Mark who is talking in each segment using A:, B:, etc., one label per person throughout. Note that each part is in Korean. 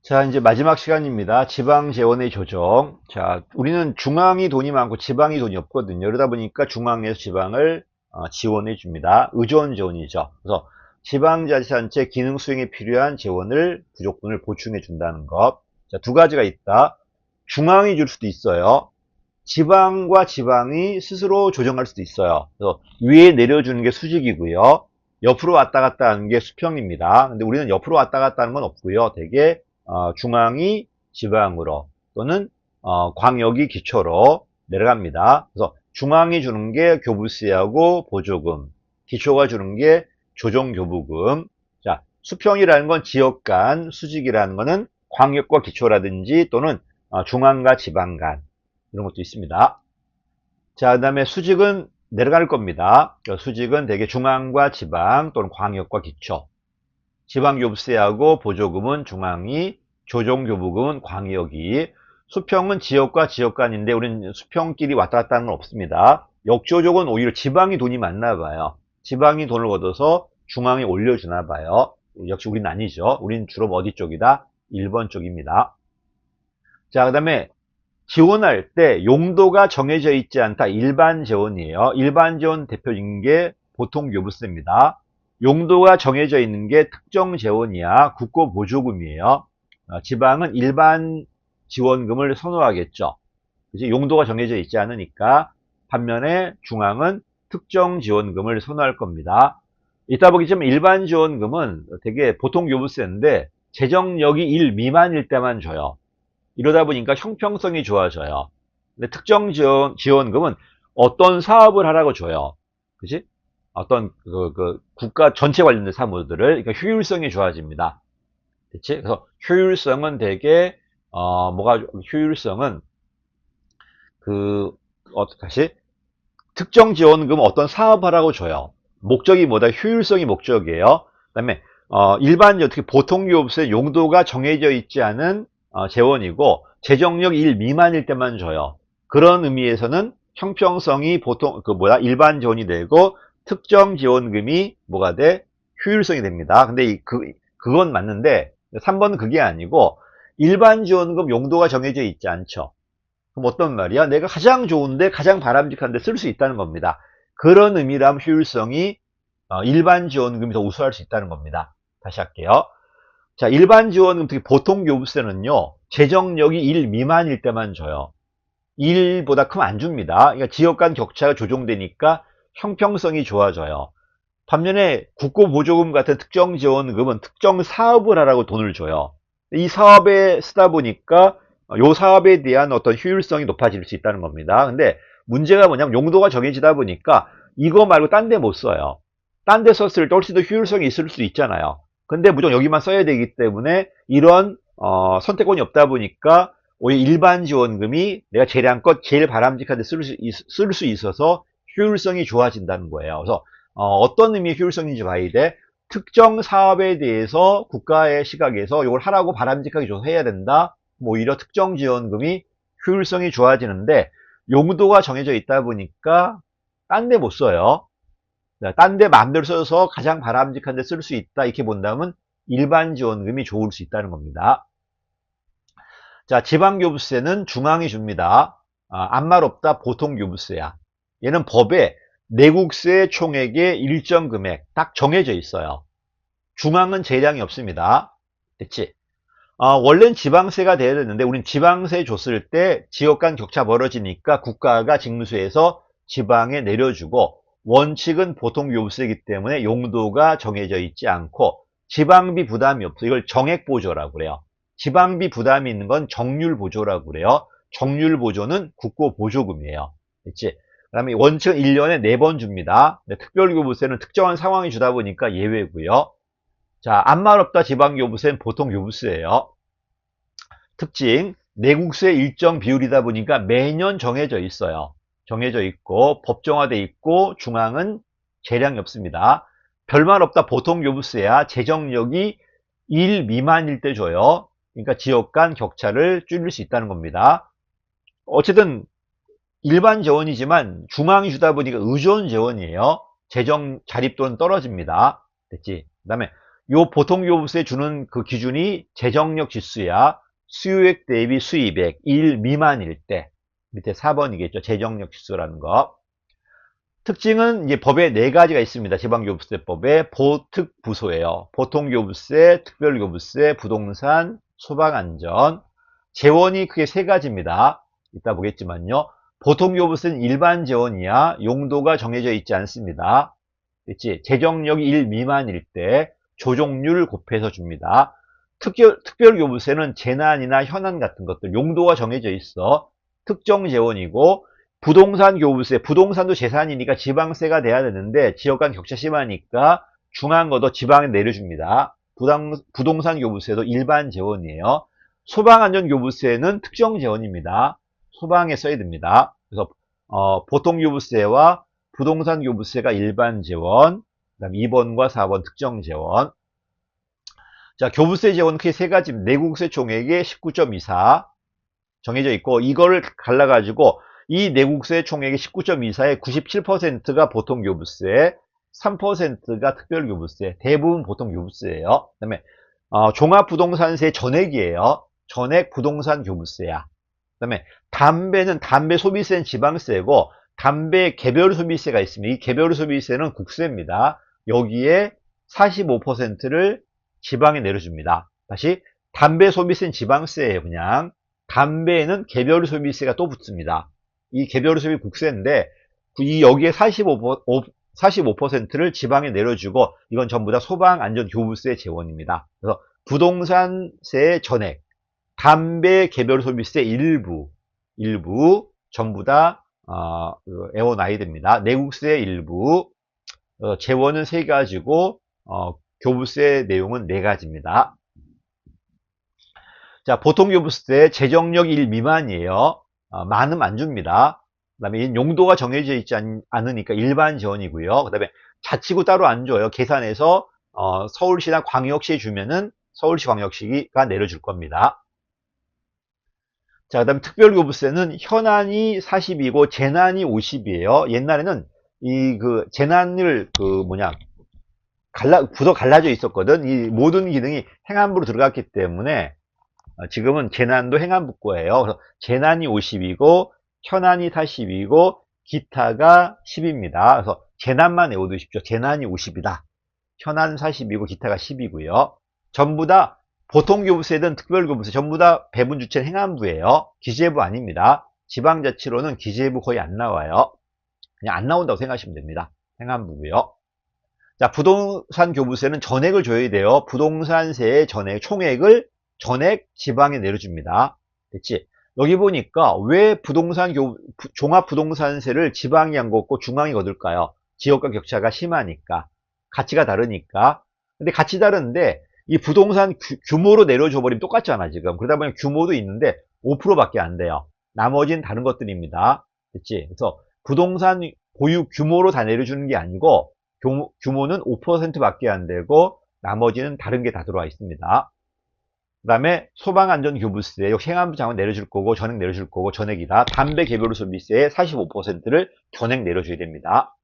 A: 자, 이제 마지막 시간입니다. 지방 재원의 조정. 자, 우리는 중앙이 돈이 많고 지방이 돈이 없거든요. 그러다 보니까 중앙에서 지방을 지원해 줍니다. 의존 재원이죠. 그래서 지방자치단체 기능 수행에 필요한 재원을 부족분을 보충해 준다는 것. 자, 두 가지가 있다. 중앙이 줄 수도 있어요. 지방과 지방이 스스로 조정할 수도 있어요. 그래서 위에 내려주는 게 수직이고요. 옆으로 왔다 갔다 하는 게 수평입니다. 근데 우리는 옆으로 왔다 갔다 하는 건 없고요. 대개 중앙이 지방으로 또는 광역이 기초로 내려갑니다. 그래서 중앙이 주는 게 교부세하고 보조금, 기초가 주는 게 조정교부금. 자, 수평이라는 건 지역 간, 수직이라는 거는 광역과 기초라든지 또는 중앙과 지방 간 이런 것도 있습니다. 자, 그 다음에 수직은 내려갈 겁니다. 수직은 대개 중앙과 지방 또는 광역과 기초. 지방교부세하고 보조금은 중앙이, 조정교부금은 광역이, 수평은 지역과 지역 간인데 우리는 수평끼리 왔다 갔다 하는 건 없습니다. 역조적은 오히려 지방이 돈이 많나 봐요. 지방이 돈을 얻어서 중앙에 올려주나 봐요. 역시 우리는 아니죠. 우리는 주로 어디 쪽이다? 1번 쪽입니다. 자, 그 다음에 지원할 때 용도가 정해져 있지 않다. 일반 재원이에요. 일반 재원 대표적인 게 보통교부세입니다. 용도가 정해져 있는 게 특정 재원이야. 국고보조금이에요. 지방은 일반 지원금을 선호하겠죠. 그치? 용도가 정해져 있지 않으니까. 반면에 중앙은 특정 지원금을 선호할 겁니다. 이따 보겠지만 일반 지원금은 되게 보통교부세인데 재정력이 1 미만일 때만 줘요. 이러다 보니까 형평성이 좋아져요. 근데 특정 지원금은 어떤 사업을 하라고 줘요. 그지? 어떤 국가 전체 관련된 사무들을, 그러니까 효율성이 좋아집니다. 그치? 그래서 효율성은 되게, 효율성은 다시, 특정 지원금은 어떤 사업하라고 줘요. 목적이 뭐다? 효율성이 목적이에요. 그 다음에, 특히 보통교부세 용도가 정해져 있지 않은 재원이고, 재정력 1 미만일 때만 줘요. 그런 의미에서는 형평성이 일반 지원이 되고, 특정 지원금이 뭐가 돼? 효율성이 됩니다. 근데 그건 맞는데, 3번은 그게 아니고, 일반 지원금 용도가 정해져 있지 않죠. 그럼 어떤 말이야? 내가 가장 좋은데 가장 바람직한데 쓸 수 있다는 겁니다. 그런 의미라면 효율성이 일반 지원금이 더 우수할 수 있다는 겁니다. 다시 할게요. 자, 일반 지원금, 특히 보통교부세는요, 재정력이 1 미만일 때만 줘요. 1보다 크면 안 줍니다. 그러니까 지역 간 격차가 조정되니까 형평성이 좋아져요. 반면에 국고보조금 같은 특정 지원금은 특정 사업을 하라고 돈을 줘요. 이 사업에 쓰다 보니까 이 사업에 대한 어떤 효율성이 높아질 수 있다는 겁니다. 근데 문제가 뭐냐면 용도가 정해지다 보니까 이거 말고 딴 데 못 써요. 딴 데 썼을 때 훨씬 더 효율성이 있을 수 있잖아요. 근데 무조건 여기만 써야 되기 때문에 이런 선택권이 없다 보니까 오히려 일반 지원금이 내가 재량껏 제일 바람직한 데 쓸 수 있어서 효율성이 좋아진다는 거예요. 그래서 어떤 의미의 효율성인지 봐야 돼. 특정 사업에 대해서 국가의 시각에서 이걸 하라고 바람직하게 줘서 해야 된다. 오히려 특정 지원금이 효율성이 좋아지는데 용도가 정해져 있다 보니까 딴 데 못 써요. 딴 데 마음대로 써서 가장 바람직한 데 쓸 수 있다. 이렇게 본다면 일반 지원금이 좋을 수 있다는 겁니다. 자, 지방교부세는 중앙이 줍니다. 아무 말 없다. 보통교부세야. 얘는 법에 내국세 총액의 일정 금액 딱 정해져 있어요. 중앙은 재량이 없습니다. 됐지? 원래는 지방세가 돼야 되는데 우린 지방세 줬을 때 지역 간 격차 벌어지니까 국가가 징수해서 지방에 내려주고 원칙은 보통교부세이기 때문에 용도가 정해져 있지 않고 지방비 부담이 없어. 이걸 정액보조라고 그래요. 지방비 부담이 있는 건 정률보조라고 그래요. 정률보조는 국고보조금이에요. 됐지? 그 다음에 원칙은 1년에 4번 줍니다. 특별교부세는 특정한 상황이 주다 보니까 예외고요. 자, 아무 말 없다 지방교부세는 보통교부세예요. 특징, 내국세 일정 비율이다 보니까 매년 정해져 있어요. 정해져 있고 법정화돼 있고 중앙은 재량이 없습니다. 별말 없다 보통교부세야 재정력이 1 미만일 때 줘요. 그러니까 지역 간 격차를 줄일 수 있다는 겁니다. 어쨌든 일반 재원이지만 중앙이 주다 보니까 의존 재원이에요. 재정 자립도는 떨어집니다. 됐지? 그 다음에 요 보통교부세 주는 그 기준이 재정력 지수야. 수요액 대비 수입액 1 미만일 때. 밑에 4번이겠죠. 재정력 지수라는 거. 특징은 이제 법에 네 가지가 있습니다. 지방교부세법에 보특부소예요. 보통교부세, 특별교부세, 부동산, 소방안전. 재원이 크게 세 가지입니다. 이따 보겠지만요. 보통교부세는 일반 재원이야. 용도가 정해져 있지 않습니다. 그렇지? 재정력이 1 미만일 때 조정률 곱해서 줍니다. 특별교부세는 재난이나 현안 같은 것들 용도가 정해져 있어. 특정 재원이고, 부동산 교부세, 부동산도 재산이니까 지방세가 돼야 되는데 지역 간 격차 심하니까 중앙 걷어 지방에 내려줍니다. 부동산 교부세도 일반 재원이에요. 소방안전 교부세는 특정 재원입니다. 소방에 써야 됩니다. 그래서 보통 교부세와 부동산 교부세가 일반 재원, 그다음 2번과 4번 특정 재원. 자, 교부세 재원은 크게 세 가지, 내국세 총액의 19.24 정해져 있고, 이거를 갈라가지고 이 내국세 총액의 19.24의 97%가 보통교부세, 3%가 특별교부세, 대부분 보통교부세예요. 그다음에 종합부동산세 전액이에요. 전액 부동산 교부세야. 그다음에 담배는 담배 소비세는 지방세고, 담배 개별 소비세가 있습니다. 이 개별 소비세는 국세입니다. 여기에 45%를 지방에 내려줍니다. 다시, 담배 소비세는 지방세예요. 그냥 담배에는 개별 소비세가 또 붙습니다. 이 개별 소비 국세인데 여기에 45%를 지방에 내려주고, 이건 전부 다 소방안전교부세 재원입니다. 그래서 부동산세 전액, 담배 개별 소비세 일부 전부 다 애워놔야 됩니다. 내국세 일부, 재원은 세 가지고 교부세 내용은 네 가지입니다. 자, 보통교부세 재정력 1 미만이에요. 많으면 안 줍니다. 그 다음에 용도가 정해져 있지 않으니까 일반 재원이고요. 그 다음에 자치구 따로 안 줘요. 계산해서 서울시나 광역시에 주면은 서울시 광역시가 내려줄 겁니다. 자, 그 다음에 특별교부세는 현안이 40이고 재난이 50이에요. 옛날에는 재난을 부서 갈라져 있었거든. 이 모든 기능이 행안부로 들어갔기 때문에 지금은 재난도 행안부 거예요. 그래서 재난이 50이고 현안이 40이고 기타가 10입니다. 그래서 재난만 외워두십시오. 재난이 50이다. 현안 40이고 기타가 10이고요. 전부 다 보통교부세든 특별교부세 전부 다 배분 주체는 행안부예요. 기재부 아닙니다. 지방자치로는 기재부 거의 안 나와요. 그냥 안 나온다고 생각하시면 됩니다. 행안부고요. 자, 부동산 교부세는 전액을 줘야 돼요. 부동산세의 총액을 전액 지방에 내려줍니다. 됐지? 여기 보니까 왜 종합부동산세를 지방이 안 걷고 중앙이 거둘까요? 지역과 격차가 심하니까. 가치가 다르니까. 근데 가치 다른데 이 부동산 규모로 내려줘 버리면 똑같잖아, 지금. 그러다 보니 규모도 있는데 5%밖에 안 돼요. 나머지는 다른 것들입니다. 됐지? 그래서 부동산 보유 규모로 다 내려주는 게 아니고 규모는 5%밖에 안 되고 나머지는 다른 게 다 들어와 있습니다. 그 다음에 소방안전교부세, 역시 행안부 장은 내려줄 거고 전액 내려줄 거고 전액이다. 담배 개별 소비세의 45%를 전액 내려줘야 됩니다.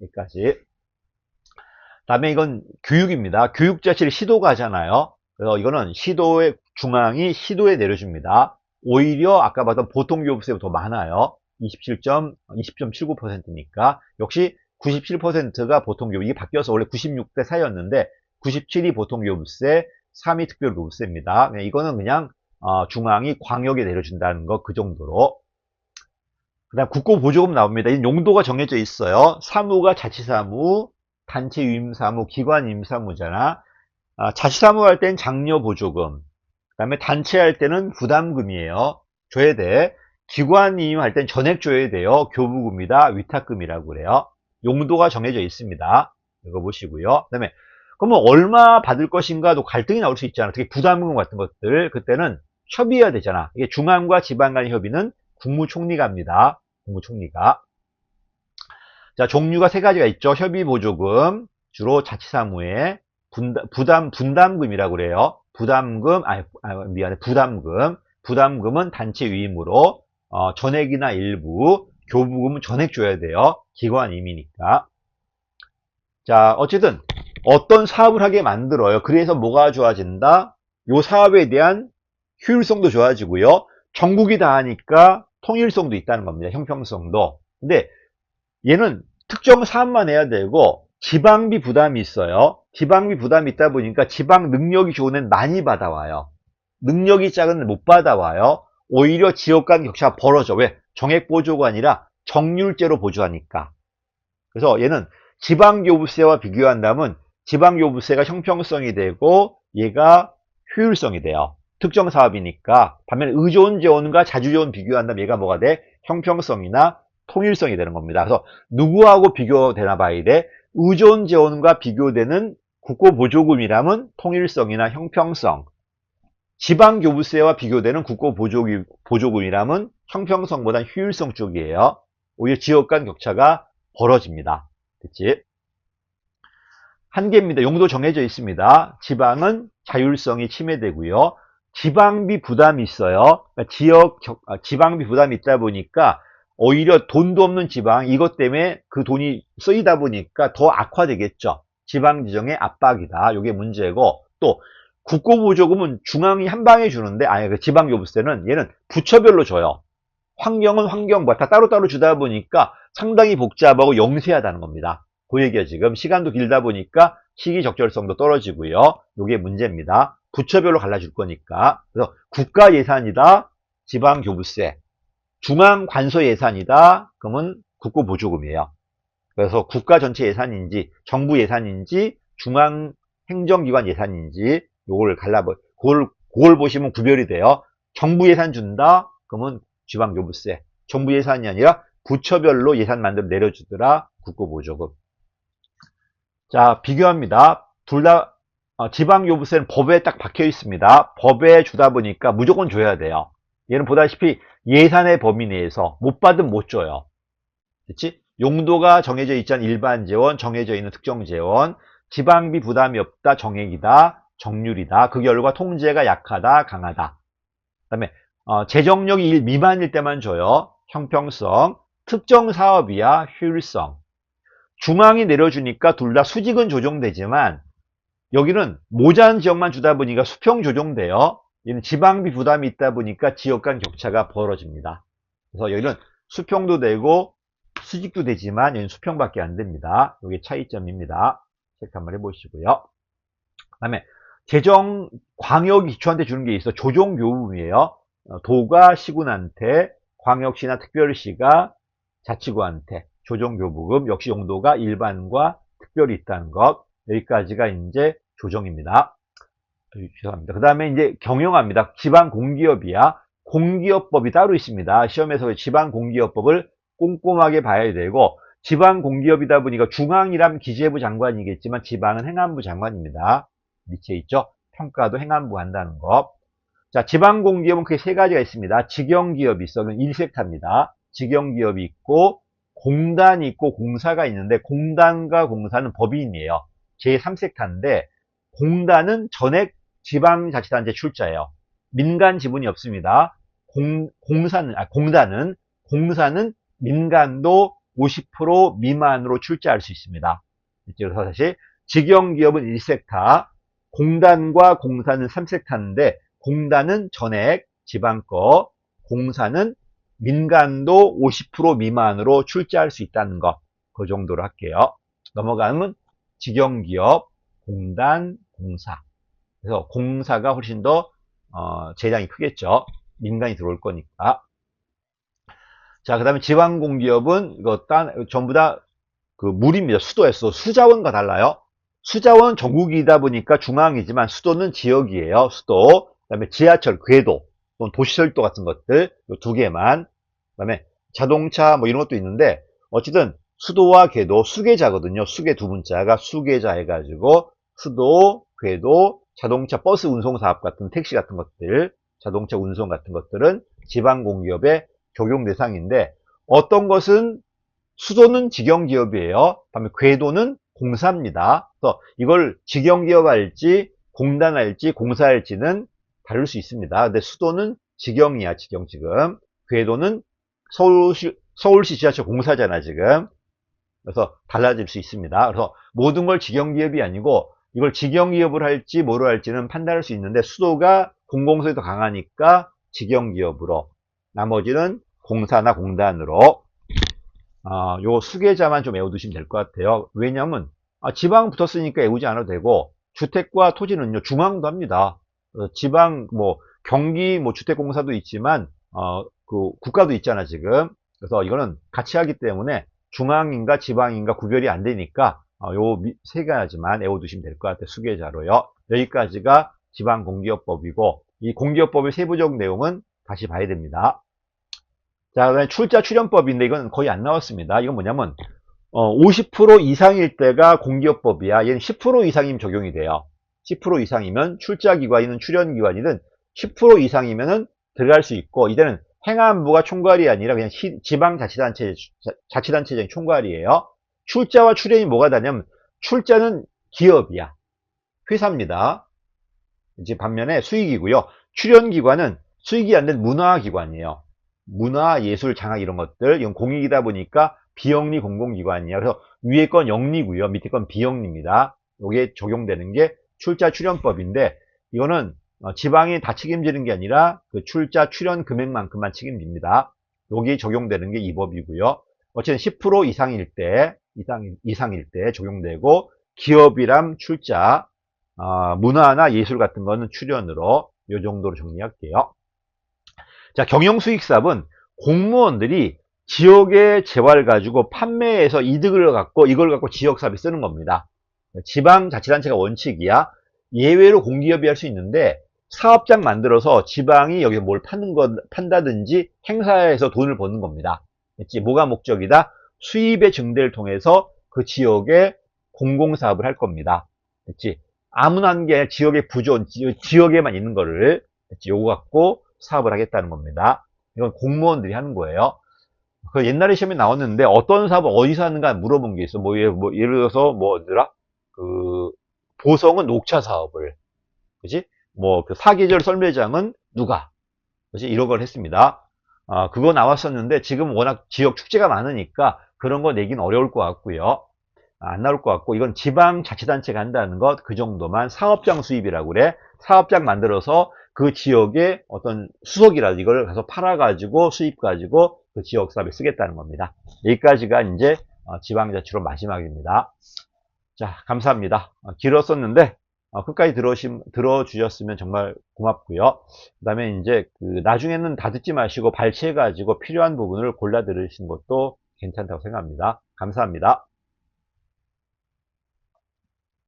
A: 여기까지. 그 다음에 이건 교육입니다. 교육자치를 시도가 하잖아요. 그래서 이거는 시도의 중앙이 시도에 내려줍니다. 오히려 아까 봤던 보통교부세보다 더 많아요. 20.79%니까 역시 97%가 보통교부. 이게 바뀌어서 원래 96대 4였는데 97이 보통교부세, 3위 특별교부세입니다. 이거는 그냥 중앙이 광역에 내려준다는 거, 그 정도로. 그 다음 국고보조금 나옵니다. 이 용도가 정해져 있어요. 사무가 자치사무, 단체 유임사무, 기관 유임사무잖아. 자치사무 할 땐 장려보조금, 그 다음에 단체 할 때는 부담금이에요. 줘야 돼. 기관 유임할 땐 전액 줘야 돼요. 교부금이다, 위탁금이라고 그래요. 용도가 정해져 있습니다. 이거 보시고요. 그 다음에 그러면 얼마 받을 것인가도 갈등이 나올 수 있잖아. 특히 부담금 같은 것들. 그때는 협의해야 되잖아. 이게 중앙과 지방 간의 협의는 국무총리가 합니다. 국무총리가. 자, 종류가 세 가지가 있죠. 협의보조금, 주로 자치사무에 분담금이라고 그래요. 부담금, 부담금. 부담금은 단체 유임으로 전액이나 일부, 교부금은 전액 줘야 돼요. 기관 임이니까. 자, 어쨌든 어떤 사업을 하게 만들어요. 그래서 뭐가 좋아진다? 요 사업에 대한 효율성도 좋아지고요. 전국이 다 하니까 통일성도 있다는 겁니다. 형평성도. 근데 얘는 특정 사업만 해야 되고 지방비 부담이 있어요. 지방비 부담이 있다 보니까 지방 능력이 좋은 애는 많이 받아와요. 능력이 작은 애는 못 받아와요. 오히려 지역 간 격차가 벌어져. 왜? 정액 보조가 아니라 정률제로 보조하니까. 그래서 얘는 지방교부세와 비교한다면 지방교부세가 형평성이 되고 얘가 효율성이 돼요. 특정 사업이니까. 반면에 의존재원과 자주재원 비교한다면 얘가 뭐가 돼? 형평성이나 통일성이 되는 겁니다. 그래서 누구하고 비교되나 봐야 돼? 의존재원과 비교되는 국고보조금이라면 통일성이나 형평성. 지방교부세와 비교되는 국고보조금이라면 형평성보다 효율성 쪽이에요. 오히려 지역 간 격차가 벌어집니다. 됐지? 한계입니다. 용도 정해져 있습니다. 지방은 자율성이 침해되고요. 지방비 부담이 있어요. 그러니까 지방비 부담이 있다 보니까 오히려 돈도 없는 지방, 이것 때문에 그 돈이 쓰이다 보니까 더 악화되겠죠. 지방지정의 압박이다. 이게 문제고, 또 국고보조금은 중앙이 한 방에 주는데, 그 지방교부세는 얘는 부처별로 줘요. 환경은 환경과 다 따로따로 주다 보니까 상당히 복잡하고 영세하다는 겁니다. 그 얘기가 지금 시간도 길다 보니까 시기적절성도 떨어지고요. 이게 문제입니다. 부처별로 갈라줄 거니까. 그래서 국가 예산이다. 지방교부세. 중앙 관서 예산이다. 그러면 국고보조금이에요. 그래서 국가 전체 예산인지 정부 예산인지 중앙 행정기관 예산인지 요걸 그걸 보시면 구별이 돼요. 정부 예산 준다. 그러면 지방교부세. 정부 예산이 아니라 부처별로 예산 만들어 내려주더라. 국고보조금. 자, 비교합니다. 둘 다 지방교부세는 법에 딱 박혀 있습니다. 법에 주다 보니까 무조건 줘야 돼요. 얘는 보다시피 예산의 범위 내에서 못 받으면 못 줘요. 그렇지? 용도가 정해져 있잖아. 일반 재원, 정해져 있는 특정 재원, 지방비 부담이 없다, 정액이다, 정률이다. 그 결과 통제가 약하다, 강하다. 그다음에 재정력이 1 미만일 때만 줘요. 형평성, 특정 사업이야, 효율성. 중앙이 내려주니까 둘 다 수직은 조정되지만 여기는 모자란 지역만 주다 보니까 수평 조정돼요. 얘는 지방비 부담이 있다 보니까 지역 간 격차가 벌어집니다. 그래서 여기는 수평도 되고 수직도 되지만 얘는 수평밖에 안 됩니다. 이게 차이점입니다. 체크 한번 해보시고요. 그 다음에 재정 광역이 기초한테 주는 게 있어. 조정교부금이에요. 도가 시군한테, 광역시나 특별시가 자치구한테 조정교부금, 역시 용도가 일반과 특별히 있다는 것. 여기까지가 이제 조정입니다. 죄송합니다. 그 다음에 이제 경영합니다. 지방공기업이야. 공기업법이 따로 있습니다. 시험에서 지방공기업법을 꼼꼼하게 봐야 되고, 지방공기업이다 보니까 중앙이라면 기재부 장관이겠지만 지방은 행안부 장관입니다. 밑에 있죠. 평가도 행안부 한다는 거. 자, 지방공기업은 크게 세 가지가 있습니다. 직영기업이 있어. 그건 일색타입니다. 직영기업이 있고, 공단이 있고, 공사가 있는데, 공단과 공사는 법인이에요. 제3색타인데, 공단은 전액 지방자치단체 출자예요. 민간 지분이 없습니다. 공사는 민간도 50% 미만으로 출자할 수 있습니다. 그래서 사실 직영기업은 1섹타, 공단과 공사는 3섹타인데 공단은 전액 지방 거, 공사는 민간도 50% 미만으로 출자할 수 있다는 것. 그 정도로 할게요. 넘어가면 직영기업, 공단, 공사. 그래서 공사가 훨씬 더 재량이 크겠죠. 민간이 들어올 거니까. 자, 그 다음에 지방공기업은 이거 전부 다 그 물입니다. 수도에서 수자원과 달라요. 수자원 전국이다 보니까 중앙이지만 수도는 지역이에요. 수도. 그 다음에 지하철, 궤도 또는 도시철도 같은 것들 두 개만. 그 다음에 자동차 뭐 이런 것도 있는데 어쨌든 수도와 궤도 수계자거든요. 수계 두 문자가 수계자 해가지고 수도, 궤도, 자동차 버스 운송 사업 같은 택시 같은 것들, 자동차 운송 같은 것들은 지방공기업의 적용 대상인데 어떤 것은 수도는 직영기업이에요. 다음에 궤도는 공사입니다. 그래서 이걸 직영기업 할지 공단 할지 공사 할지는 다를 수 있습니다. 근데 수도는 직영이야, 직영 지금. 궤도는 서울시 지하철 공사잖아, 지금. 그래서 달라질 수 있습니다. 그래서 모든 걸 직영기업이 아니고 이걸 직영기업을 할지 뭐로 할지는 판단할 수 있는데 수도가 공공성이 더 강하니까 직영기업으로 나머지는 공사나 공단으로 요 수계자만 좀 외워두시면 될 것 같아요. 왜냐하면 지방 붙었으니까 외우지 않아도 되고 주택과 토지는요 중앙도 합니다. 지방 뭐 경기 뭐 주택공사도 있지만 그 국가도 있잖아 지금. 그래서 이거는 같이 하기 때문에 중앙인가 지방인가 구별이 안 되니까 요 세 가지만 외워두시면 될 것 같아요. 수계자로요. 여기까지가 지방공기업법이고 이 공기업법의 세부적 내용은 다시 봐야 됩니다. 자, 그다음에 출자 출연법인데 이건 거의 안 나왔습니다. 이건 뭐냐면 50% 이상일 때가 공기업법이야. 얘는 10% 이상이면 적용이 돼요. 10% 이상이면 출자기관이든 출연기관이든 10% 이상이면은 들어갈 수 있고 이때는 행안부가 총괄이 아니라 그냥 자치단체장이 총괄이에요. 출자와 출연이 뭐가 다냐면 출자는 기업이야. 회사입니다. 이제 반면에 수익이고요. 출연기관은 수익이 안 된 문화기관이에요. 문화, 예술, 장학 이런 것들 이건 공익이다 보니까 비영리 공공기관이에요. 그래서 위에 건 영리고요. 밑에 건 비영리입니다. 이게 적용되는 게 출자 출연법인데 이거는 지방이 다 책임지는 게 아니라 그 출자 출연 금액만큼만 책임집니다. 여기 적용되는 게 이 법이고요. 어쨌든 10% 이상일 때 이상일 때 적용되고 기업이랑 출자 문화나 예술 같은 거는 출연으로 이 정도로 정리할게요. 자, 경영수익사업은 공무원들이 지역의 재화를 가지고 판매해서 이득을 갖고 이걸 갖고 지역사업에 쓰는 겁니다. 지방자치단체가 원칙이야. 예외로 공기업이 할 수 있는데 사업장 만들어서 지방이 여기서 뭘 판다든지 행사해서 돈을 버는 겁니다. 그치? 뭐가 목적이다? 수입의 증대를 통해서 그 지역에 공공사업을 할 겁니다. 그치? 아무나 하는 게 아니라 지역의 부존, 지역에만 있는 거를 요거 갖고 사업을 하겠다는 겁니다. 이건 공무원들이 하는 거예요. 그 옛날에 시험에 나왔는데 어떤 사업을 어디서 하는가 물어본 게 있어. 예를 들어서 뭐더라? 그 보성은 녹차 사업을, 그지? 뭐 그 사계절 썰매장은 누가, 그지? 이런 걸 했습니다. 그거 나왔었는데 지금 워낙 지역 축제가 많으니까 그런 거 내긴 어려울 것 같고요. 안 나올 것 같고 이건 지방자치단체가 한다는 것 그 정도만 사업장 수입이라고 그래. 사업장 만들어서 그 지역에 어떤 수석이라도 이걸 가서 팔아가지고 수입 가지고 그 지역 사업에 쓰겠다는 겁니다. 여기까지가 이제 지방자치로 마지막입니다. 자, 감사합니다. 길었었는데 끝까지 들어주셨으면 정말 고맙고요. 그 다음에 이제 나중에는 다 듣지 마시고 발췌해가지고 필요한 부분을 골라 들으시는 것도 괜찮다고 생각합니다. 감사합니다.